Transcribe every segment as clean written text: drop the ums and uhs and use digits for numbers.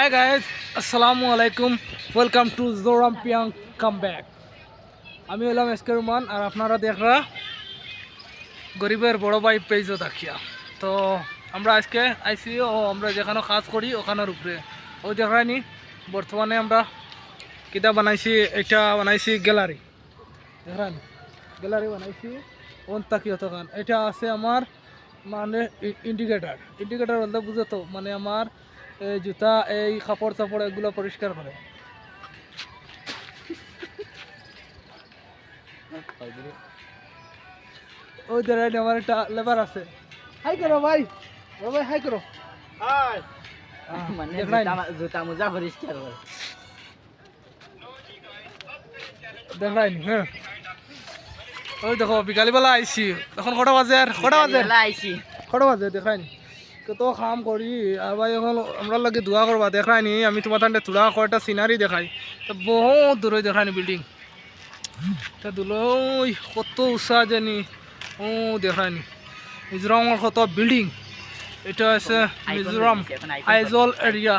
High guys, আসসালামু আলাইকুম। Welcome to Zoram Piang come back. আমি হলাম এসকে রুমান আর আপনারা দেখরা গরিবের বড় ভাই পেজও দেখিয়া। তো আমরা আজকে আইসি আমরা যেখানে কাজ করি ওখানের উপরে ওই দেখায়নি। বর্তমানে আমরা কিতা বানাইছি, এটা বানাইছি গ্যালারি। দেখান গ্যালারি বানাইছি ওন তাকিয়ে তখন এটা আছে আমার মানে ইন্ডিকেটার বলতে বুঝো তো, মানে আমার জুতা এই কাপড় চাপড় এগুলো পরিষ্কার করে। ওই ধরেন আমার একটা লেবার আছে। হাই করো ভাই, ও ভাই হাই করো। হাই মানে জুতা মোজা পরিষ্কার করে দেখাইনি। হ্যাঁ ওই দেখো বিকালবেলা আইসি, এখন কটা বাজে কটা বাজে দেখাইনি কত কাম করি। আর ভাই এখন আমরা লাগে দোয়া করবা দেখাইনি। আমি তোমার তান্ডে তোলা কয়টা সিনারি দেখাই, তো বহুত দূরে দেখাইনি বিল্ডিং তা দুলই কত উষা জানি ও দেখায়নি। মিজোরামের কত বিল্ডিং, এটা আছে মিজোরাম আইজল এরিয়া।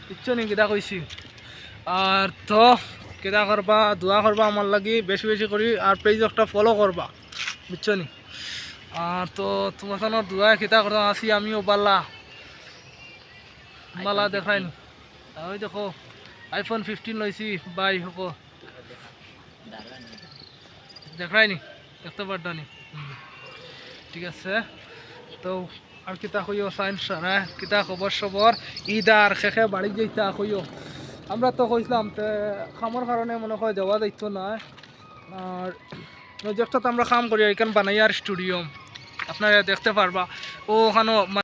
কিচ্ছু নি কেটা কইছি। আর তো কেটা করবা দোয়া করবা আমার লাগি বেশি বেশি করি, আর পেজ একটা ফলো করবা বুঝছো নি। আর তো তোমার দোয়া কেটা করতে আসি আমিও বালা বালা দেখাইনি। ওই দেখো আইফোন 15 লইছি বাই হক দেখায়নি, দেখতে পারতানি। ঠিক আছে তো আর কিতা কইও সাইন সারা কিতা খবর সবর ঈদ আর শেষে বাড়ি যাইতা কইও। আমরা তো কইছিলাম তে খামর কারণে মনে হয় যাওয়া যাইত না। আর প্রজেক্টটা আমরা কাম করি এখান বানাই আর স্টুডিও আপনারা দেখতে পারবা ওখানে।